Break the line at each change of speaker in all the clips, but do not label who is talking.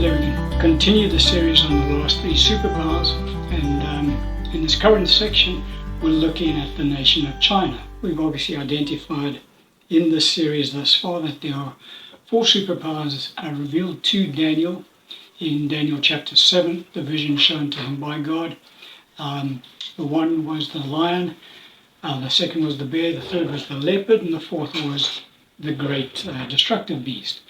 today we can continue the series on the last three superpowers, and in this current section we're looking at the nation of China. We've obviously identified in this series thus far that there are four superpowers revealed to Daniel in Daniel chapter 7, the vision shown to him by God. The one was the lion, the second was the bear, the third was the leopard, and the fourth was the great destructive beast.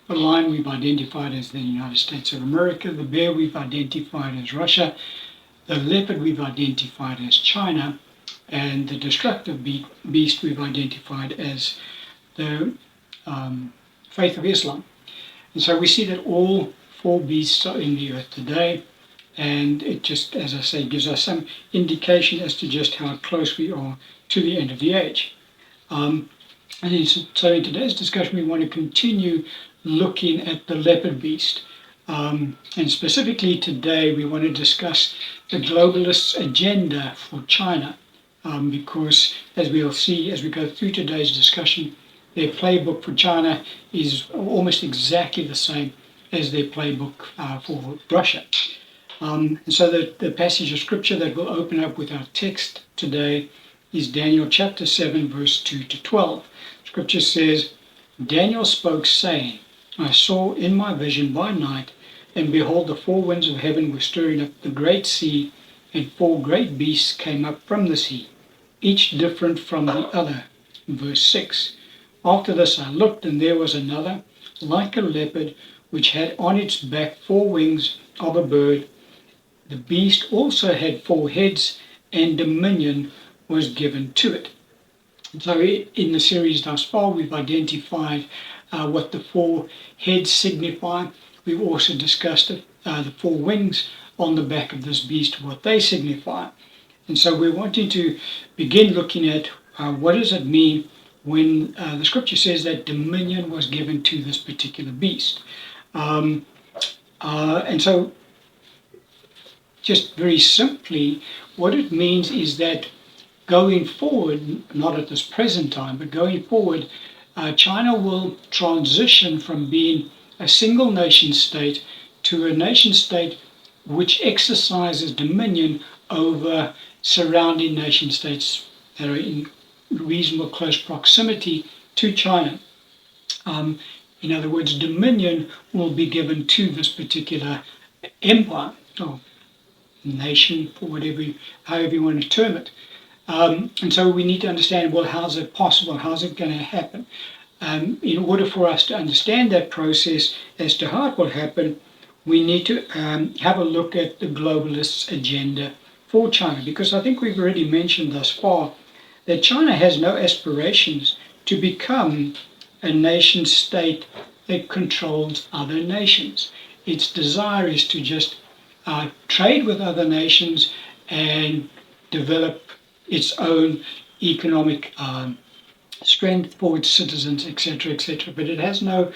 The lion we've identified as the United States of America, the bear we've identified as Russia, the leopard we've identified as China, and the destructive beast we've identified as the faith of Islam. And so we see that all four beasts are in the earth today, and it just, as I say, gives us some indication as to just how close we are to the end of the age. And so in today's discussion we want to continue looking at the leopard beast. And specifically today we want to discuss the globalists' agenda for China, because as we'll see as we go through today's discussion, their playbook for China is almost exactly the same as their playbook for Russia. And so the passage of scripture that we'll open up with our text today is Daniel chapter 7, verse 2 to 12. Scripture says, Daniel spoke, saying, I saw in my vision by night, and behold, the four winds of heaven were stirring up the great sea, and four great beasts came up from the sea, each different from the other. Verse 6. After this I looked, and there was another, like a leopard, which had on its back four wings of a bird. The beast also had four heads, and dominion was given to it. So in the series thus far, we've identified what the four heads signify. We've also discussed the four wings on the back of this beast, what they signify. And so we're wanting to begin looking at what does it mean when the scripture says that dominion was given to this particular beast. And so just very simply, what it means is that going forward, not at this present time, but going forward, China will transition from being a single nation state to a nation state which exercises dominion over surrounding nation states that are in reasonable close proximity to China. In other words, dominion will be given to this particular empire or nation, or however you want to term it. And so we need to understand, well, how's it possible? How's it going to happen? In order for us to understand that process as to how it will happen, we need to have a look at the globalists' agenda for China, because I think we've already mentioned thus far that China has no aspirations to become a nation state that controls other nations. Its desire is to just trade with other nations and develop its own economic strength for its citizens, etc., etc. But it has no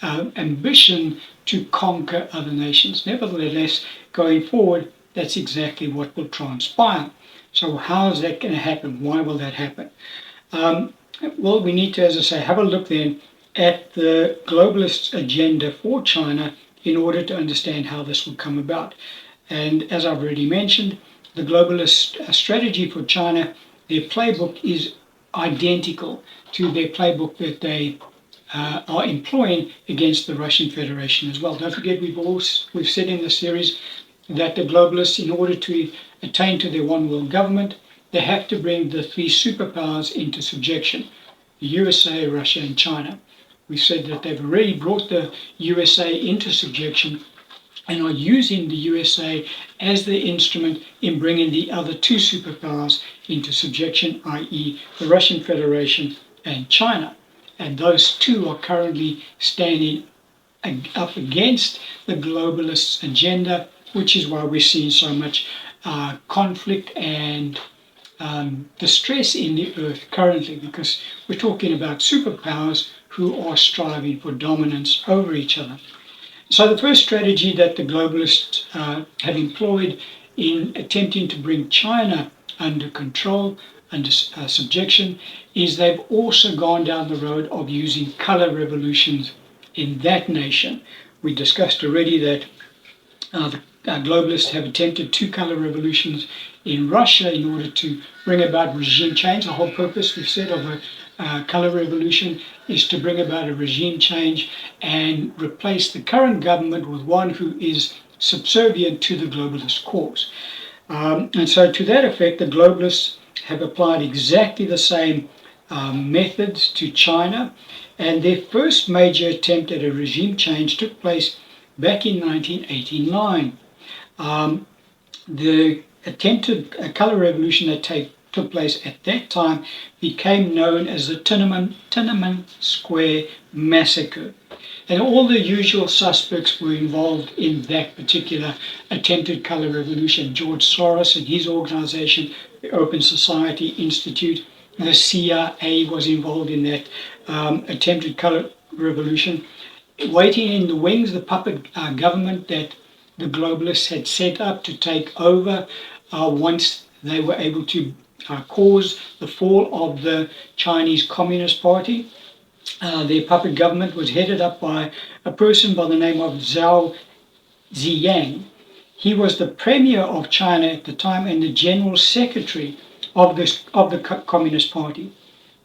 ambition to conquer other nations. Nevertheless, going forward, that's exactly what will transpire. So how is that going to happen? Why will that happen? Well, we need to, as I say, have a look then at the globalist agenda for China in order to understand how this will come about. And as I've already mentioned, the globalist strategy for China, their playbook is identical to their playbook that they are employing against the Russian Federation as well. Don't forget, we've said in the series that the globalists, in order to attain to their one world government, they have to bring the three superpowers into subjection: the USA, Russia, and China. We said that they've already brought the USA into subjection and are using the USA as the instrument in bringing the other two superpowers into subjection, i.e. the Russian Federation and China. And those two are currently standing up against the globalist agenda, which is why we're seeing so much conflict and distress in the earth currently, because we're talking about superpowers who are striving for dominance over each other. So the first strategy that the globalists have employed in attempting to bring China under control, under subjection, is they've also gone down the road of using color revolutions in that nation, We discussed already that the globalists have attempted two color revolutions in Russia in order to bring about regime change. The whole purpose, we've said, of a color revolution is to bring about a regime change and replace the current government with one who is subservient to the globalist cause. And so to that effect, the globalists have applied exactly the same methods to China, and their first major attempt at a regime change took place back in 1989. The attempted color revolution that took place at that time became known as the Tiananmen Square Massacre. And all the usual suspects were involved in that particular attempted color revolution. George Soros and his organization, the Open Society Institute, the CIA was involved in that attempted color revolution. Waiting in the wings, the puppet government that the globalists had set up to take over once they were able to cause the fall of the Chinese Communist Party. Their puppet government was headed up by a person by the name of Zhao Ziyang. He was the premier of China at the time and the general secretary of the Communist Party.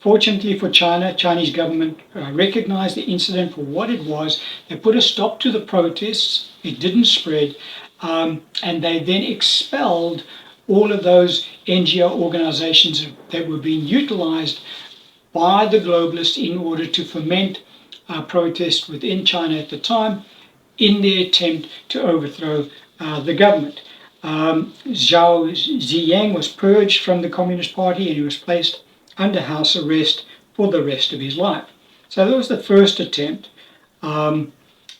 Fortunately for China, Chinese government recognized the incident for what it was. They put a stop to the protests. It didn't spread. And they then expelled all of those NGO organizations that were being utilized by the globalists in order to foment protest within China at the time in their attempt to overthrow the government. Zhao Ziyang was purged from the Communist Party and he was placed under house arrest for the rest of his life. So that was the first attempt, and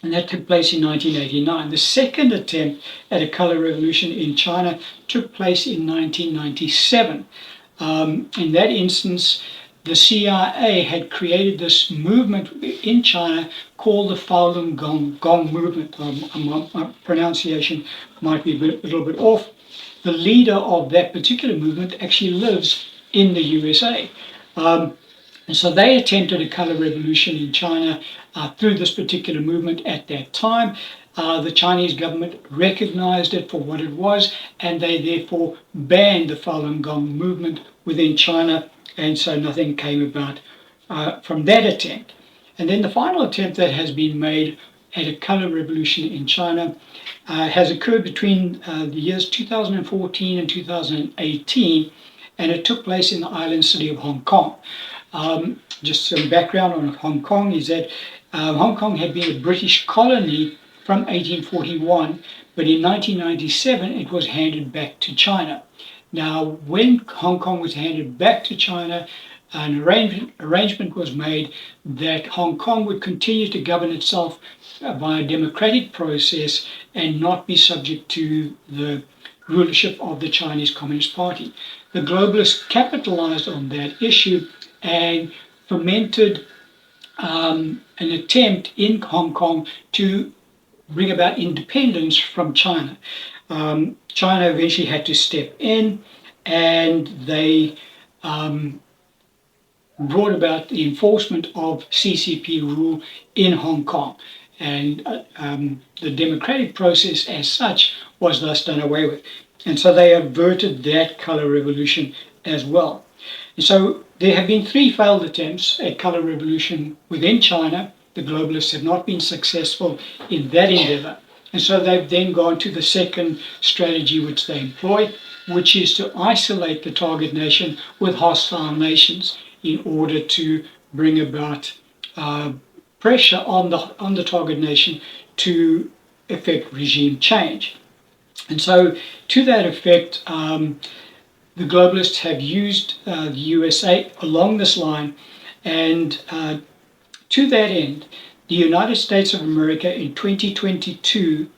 that took place in 1989. The second attempt at a color revolution in China took place in 1997. In that instance, the CIA had created this movement in China called the Falun Gong movement. My pronunciation might be a little bit off. The leader of that particular movement actually lives in the USA. And so they attempted a color revolution in China through this particular movement at that time. The Chinese government recognized it for what it was, and they therefore banned the Falun Gong movement within China, and so nothing came about from that attempt. And then the final attempt that has been made at a color revolution in China has occurred between the years 2014 and 2018, and it took place in the island city of Hong Kong. Just some background on Hong Kong is that Hong Kong had been a British colony from 1841, but in 1997 it was handed back to China. Now, when Hong Kong was handed back to China, an arrangement was made that Hong Kong would continue to govern itself by a democratic process and not be subject to the rulership of the Chinese Communist Party. The globalists capitalized on that issue and fomented an attempt in Hong Kong to bring about independence from China. China eventually had to step in, and they brought about the enforcement of CCP rule in Hong Kong. And the democratic process as such was thus done away with. And so they averted that color revolution as well. And so there have been 3 failed attempts at color revolution within China. The globalists have not been successful in that endeavor. And so they've then gone to the second strategy which they employ, which is to isolate the target nation with hostile nations in order to bring about pressure on the target nation to effect regime change. And so to that effect, the globalists have used the USA along this line, and to that end, the United States of America in 2022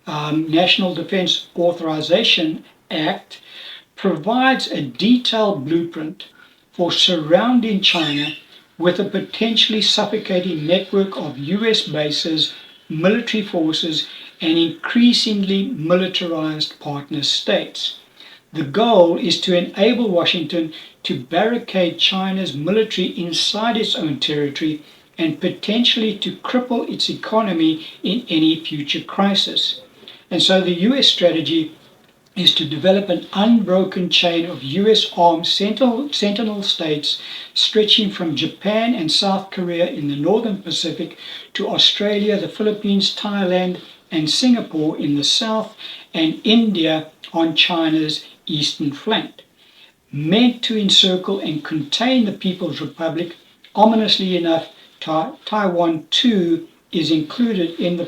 National Defense Authorization Act provides a detailed blueprint for surrounding China with a potentially suffocating network of US bases, military forces, and increasingly militarized partner states. The goal is to enable Washington to barricade China's military inside its own territory and potentially to cripple its economy in any future crisis. And so the US strategy is to develop an unbroken chain of US armed sentinel states stretching from Japan and South Korea in the northern Pacific to Australia, the Philippines, Thailand, and Singapore in the south, and India on China's eastern flank. Meant to encircle and contain the People's Republic, ominously enough, Taiwan too is included in the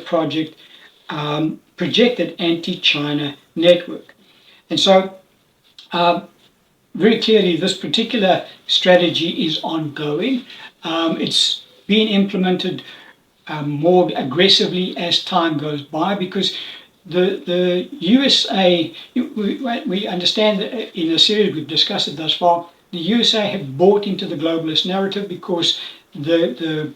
projected anti-China network. And so, very clearly, this particular strategy is ongoing. It's being implemented more aggressively as time goes by because the USA, we understand that in a series we've discussed it thus far, the USA have bought into the globalist narrative because the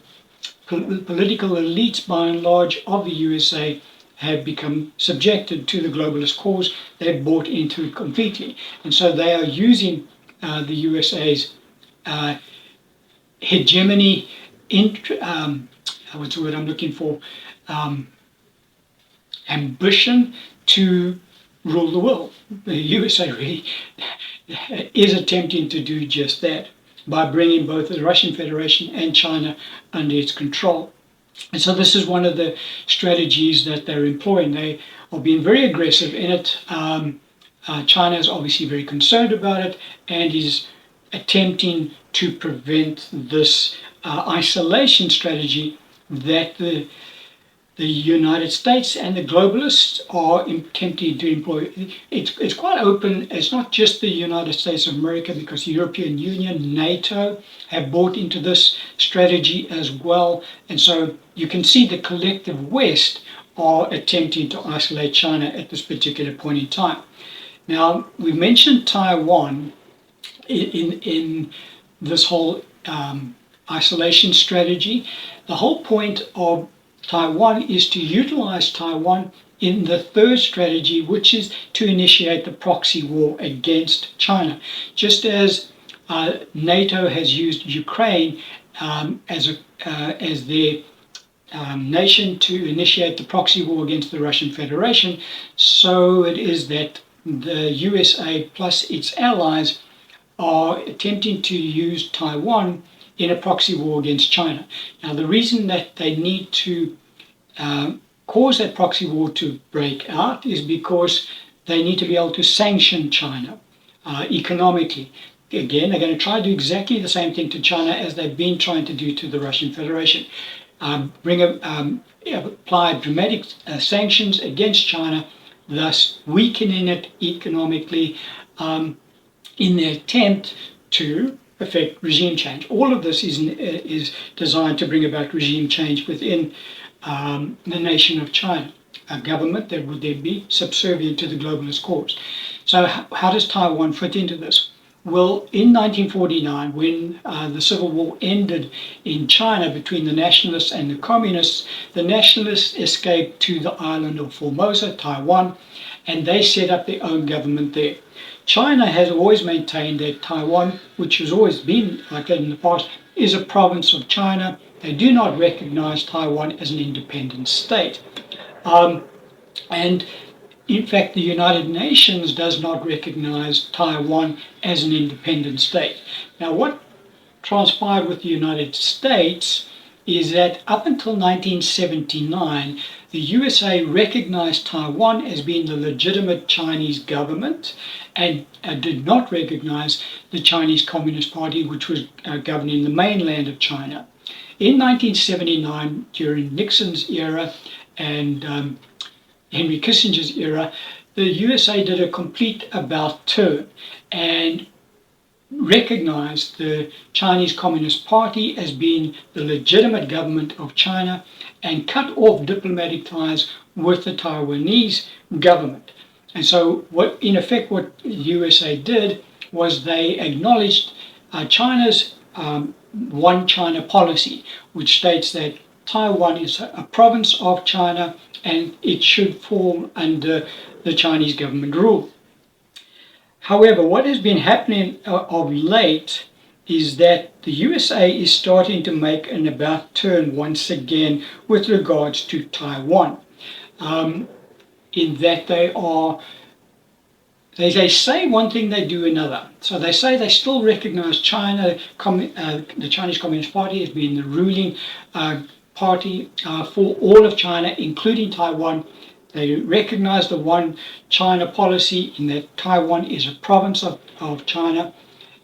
political elites, by and large, of the USA have become subjected to the globalist cause. They've bought into it completely. And so they are using the USA's hegemony, what's the word I'm looking for, ambition to rule the world. The USA really is attempting to do just that by bringing both the Russian Federation and China under its control. And so this is one of the strategies that they're employing. They are being very aggressive in it. China is obviously very concerned about it and is attempting to prevent this isolation strategy that the United States and the globalists are attempting to employ. It's quite open. It's not just the United States of America, because the European Union, NATO have bought into this strategy as well. And so you can see the collective West are attempting to isolate China at this particular point in time. Now, we mentioned Taiwan in this whole isolation strategy. The whole point of Taiwan is to utilize Taiwan in the third strategy, which is to initiate the proxy war against China. Just as NATO has used Ukraine as their nation to initiate the proxy war against the Russian Federation, so it is that the USA plus its allies are attempting to use Taiwan in a proxy war against China. Now, the reason that they need to cause that proxy war to break out is because they need to be able to sanction China economically. Again, they're going to try to do exactly the same thing to China as they've been trying to do to the Russian Federation. Apply dramatic sanctions against China, thus weakening it economically in the attempt to affect regime change. All of this is designed to bring about regime change within the nation of China, a government that would then be subservient to the globalist cause. So how does Taiwan fit into this? Well, in 1949, when the civil war ended in China between the nationalists and the communists, the nationalists escaped to the island of Formosa, Taiwan, and they set up their own government there. China has always maintained that Taiwan, which has always been like that in the past, is a province of China. They do not recognize Taiwan as an independent state. And in fact, the United Nations does not recognize Taiwan as an independent state. Now, what transpired with the United States is that up until 1979, the USA recognized Taiwan as being the legitimate Chinese government and did not recognize the Chinese Communist Party, which was governing the mainland of China. In 1979, during Nixon's era and Henry Kissinger's era, the USA did a complete about turn and recognized the Chinese Communist Party as being the legitimate government of China and cut off diplomatic ties with the Taiwanese government. And so what the USA did was they acknowledged China's one China policy, which states that Taiwan is a province of China and it should fall under the Chinese government rule. However, what has been happening of late is that the USA is starting to make an about turn once again with regards to Taiwan, in that they say one thing, they do another. So they say they still recognize China, the Chinese Communist Party, as being the ruling party for all of China, including Taiwan. They recognize the one China policy in that Taiwan is a province of China.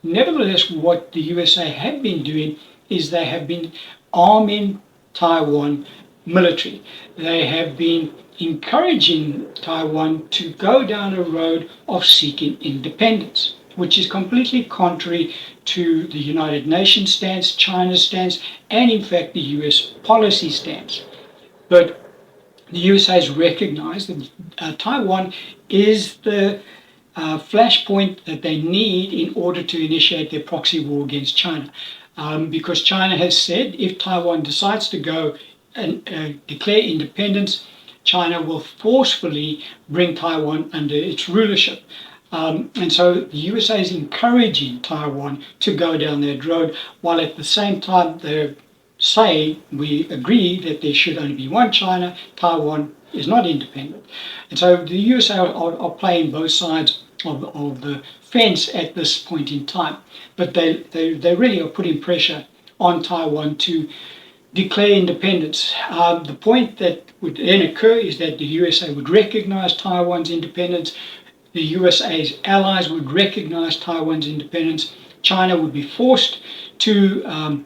Nevertheless, what the USA have been doing is they have been arming Taiwan military. They have been encouraging Taiwan to go down a road of seeking independence, which is completely contrary to the United Nations stance, China's stance, and in fact the US policy stance. But the USA has recognized that Taiwan is the flashpoint that they need in order to initiate their proxy war against China. Because China has said if Taiwan decides to go and declare independence, China will forcefully bring Taiwan under its rulership. And so the USA is encouraging Taiwan to go down that road, while at the same time they're saying we agree that there should only be one China, Taiwan is not independent. And so the USA are playing both sides of the fence at this point in time. But they really are putting pressure on Taiwan to declare independence. The point that would then occur is that the USA would recognize Taiwan's independence, the USA's allies would recognize Taiwan's independence, China would be forced to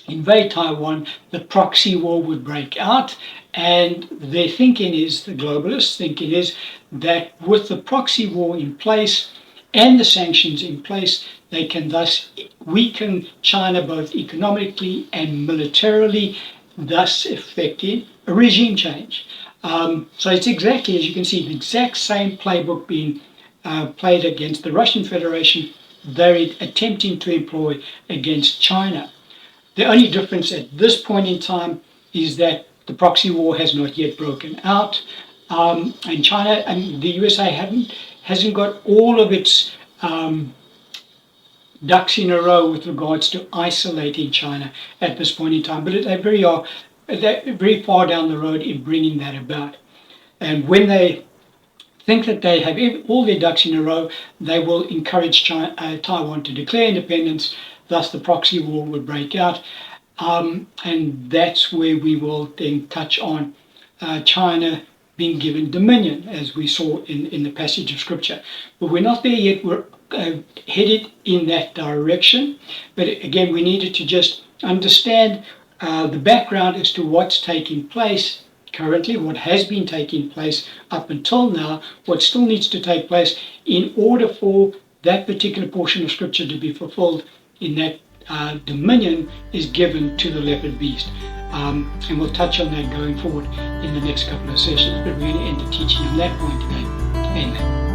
invade Taiwan, the proxy war would break out, and their thinking is, the globalists' thinking is, that with the proxy war in place and the sanctions in place, they can thus weaken China both economically and militarily, thus effecting a regime change. So it's exactly, as you can see, the exact same playbook being played against the Russian Federation, they're attempting to employ against China. The only difference at this point in time is that the proxy war has not yet broken out, and China and the USA hasn't got all of its ducks in a row with regards to isolating China at this point in time, but they're very far down the road in bringing that about. And when they think that they have all their ducks in a row, they will encourage Taiwan to declare independence, thus the proxy war would break out. And that's where we will then touch on China being given dominion, as we saw in the passage of scripture. But we're not there yet. We're headed in that direction. But again, we needed to just understand the background as to what's taking place currently, what has been taking place up until now, what still needs to take place in order for that particular portion of scripture to be fulfilled, in that dominion is given to the leopard beast. And we'll touch on that going forward in the next couple of sessions, but we're going to end the teaching on that point today. Amen.